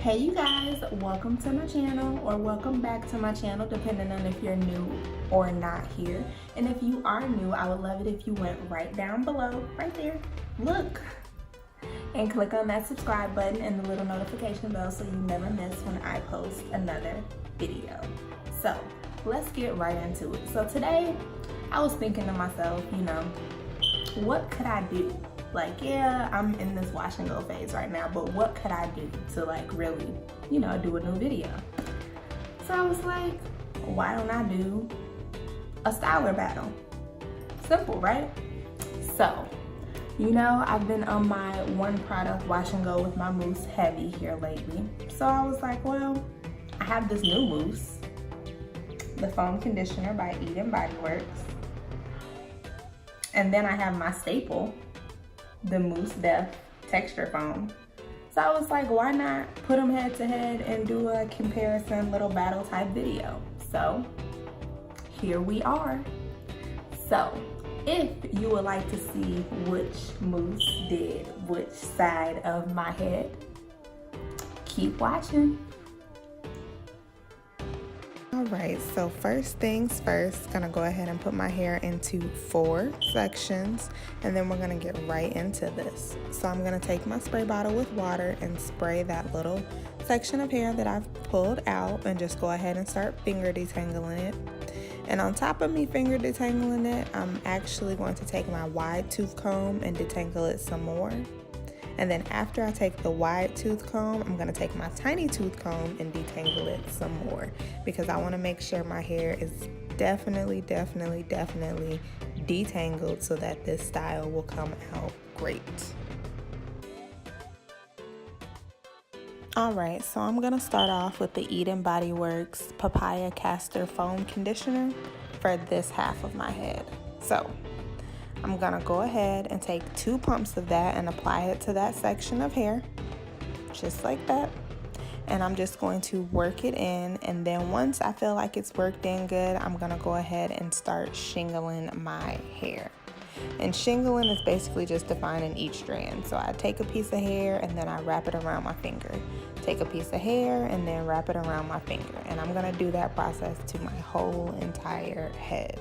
Hey you guys, welcome to my channel, or welcome back to my channel depending on if you're new or not here. And if you are new, I would love it if you went right down below, right there, look, and click on that subscribe button and the little notification bell so you never miss when I post another video. So let's get right into it. So today I was thinking to myself, what could I do? Like, yeah, I'm in this wash and go phase right now, but what could I do to like really, do a new video? So I was like, why don't I do a styler battle? Simple, right? So, I've been on my one product wash and go with my Mousse heavy here lately. So I was like, well, I have this new Mousse, the foam conditioner by Bodyworks. And then I have my staple, the Mousse Def texture foam. So I was like, why not put them head to head and do a comparison little battle type video? So here we are. So if you would like to see which Mousse did which side of my head, keep watching. Alright, so first things first, gonna go ahead and put my hair into 4 sections, and then we're gonna get right into this. So I'm gonna take my spray bottle with water and spray that little section of hair that I've pulled out, and just go ahead and start finger detangling it. And on top of me finger detangling it, I'm actually going to take my wide tooth comb and detangle it some more. And then after I take the wide tooth comb, I'm gonna take my tiny tooth comb and detangle it some more, because I wanna make sure my hair is definitely detangled so that this style will come out great. Alright, so I'm gonna start off with the Bodyworks Papaya Castor Foam Conditioner for this half of my head. So I'm gonna go ahead and take 2 pumps of that and apply it to that section of hair, just like that. And I'm just going to work it in, and then once I feel like it's worked in good, I'm gonna go ahead and start shingling my hair. And shingling is basically just defining each strand. So I take a piece of hair and then I wrap it around my finger. Take a piece of hair and then wrap it around my finger. And I'm gonna do that process to my whole entire head.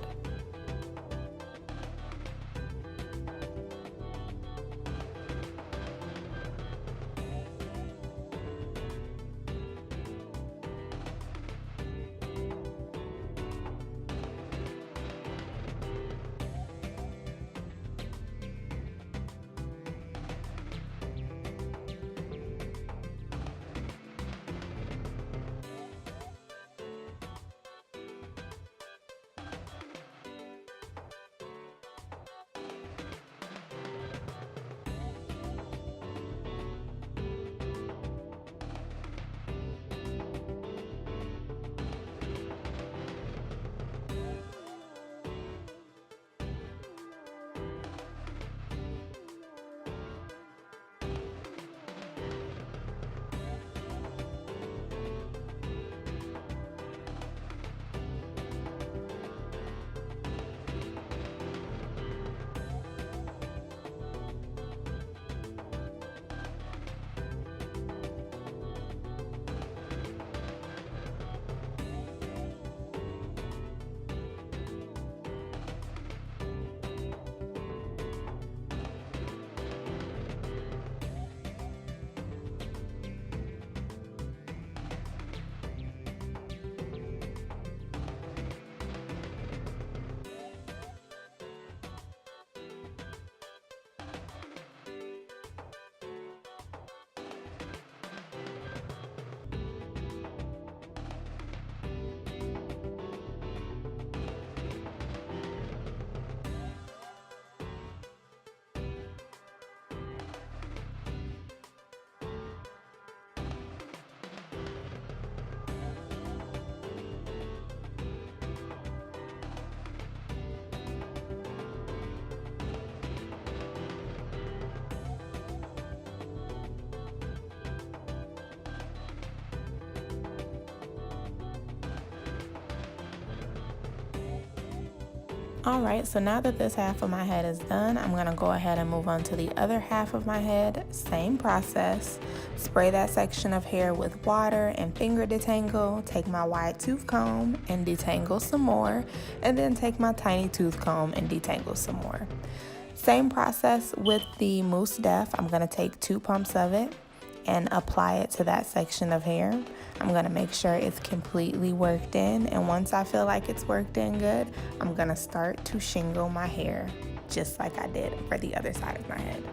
Alright, so now that this half of my head is done, I'm going to go ahead and move on to the other half of my head. Same process. spray that section of hair with water and finger detangle, take my wide tooth comb and detangle some more, and then take my tiny tooth comb and detangle some more. Same process with the Mousse Def. I'm going to take 2 pumps of it and apply it to that section of hair. I'm going to make sure it's completely worked in, and once I feel like it's worked in good, I'm going to start to shingle my hair just like I did for the other side of my head.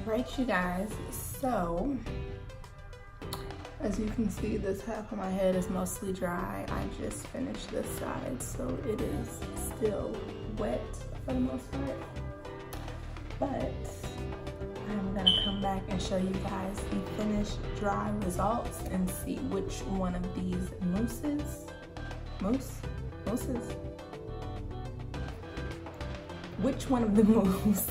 Alright, you guys, so as you can see, this half of my head is mostly dry. I just finished this side, so it is still wet for the most part, but I'm gonna come back and show you guys the finished dry results and see which one of these mousses which one of the mousse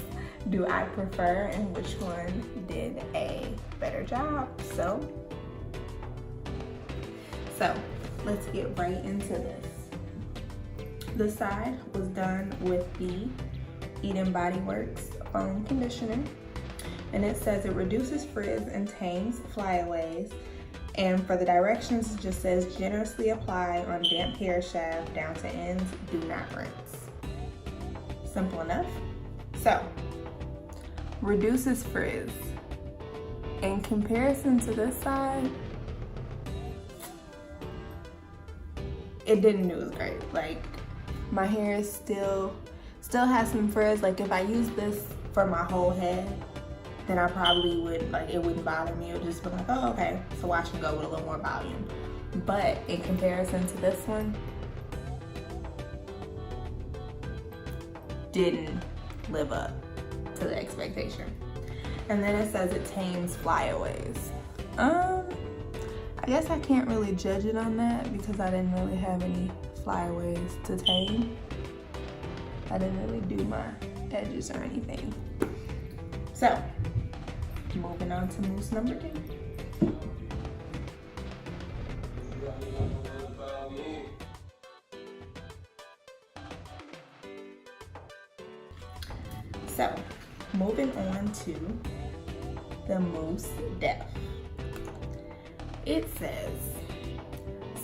do I prefer and which one did a better job. So let's get right into this. This side was done with the Bodyworks foam conditioner, and it says it reduces frizz and tames flyaways, and for the directions it just says generously apply on damp hair shaft down to ends, do not rinse. Simple enough. So reduces frizz. In comparison to this side, it didn't do as great. Like, my hair is still has some frizz. Like, if I use this for my whole head, then I probably would, like, it wouldn't bother me. It would just be like, oh, okay, so wash and go with a little more volume. But in comparison to this one, didn't live up to the expectation. And then it says it tames flyaways. I guess I can't really judge it on that because I didn't really have any flyaways to tame. I didn't really do my edges or anything. So, moving on to mousse number 2. So, moving on to the Mousse Def. It says,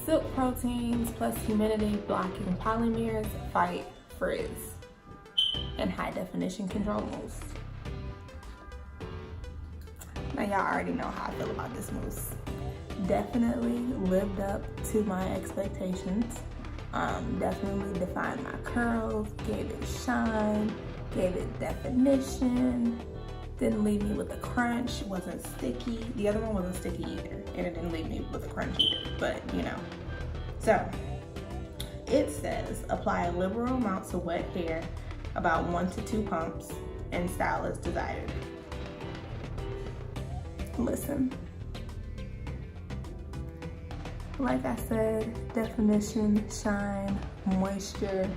silk proteins plus humidity blocking polymers fight frizz and high definition control mousse. Now y'all already know how I feel about this mousse. Definitely lived up to my expectations. Definitely defined my curls, gave it shine, gave it definition, didn't leave me with a crunch, wasn't sticky. The other one wasn't sticky either, and it didn't leave me with a crunch either, but you know. So, it says, apply liberal amounts of wet hair, about 1 to 2 pumps, and style as desired. Listen. Like I said, definition, shine, moisture,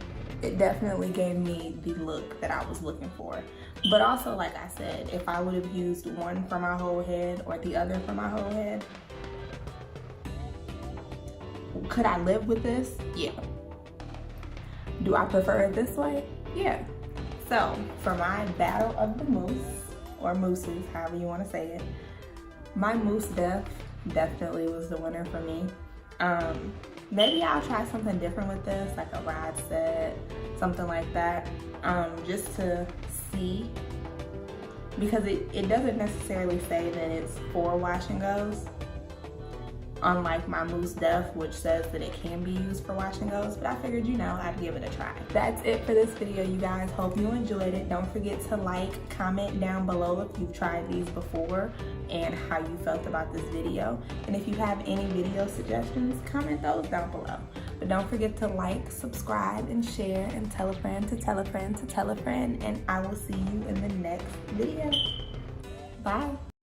it definitely gave me the look that I was looking for. But also, like I said, if I would have used one for my whole head or the other for my whole head, could I live with this? Yeah. Do I prefer it this way? Yeah. So, for my battle of the mousse, or mousses, however you want to say it, my Mousse Def definitely was the winner for me. Maybe I'll try something different with this, like a rod set, something like that, just to see, because it doesn't necessarily say that it's for wash and goes, unlike my Mousse Def, which says that it can be used for wash and goes, but I figured, you know, I'd give it a try. That's it for this video, you guys. Hope you enjoyed it. Don't forget to like, comment down below if you've tried these before and how you felt about this video. And if you have any video suggestions, comment those down below. But don't forget to like, subscribe, and share, and tell a friend to tell a friend to tell a friend, and I will see you in the next video. Bye.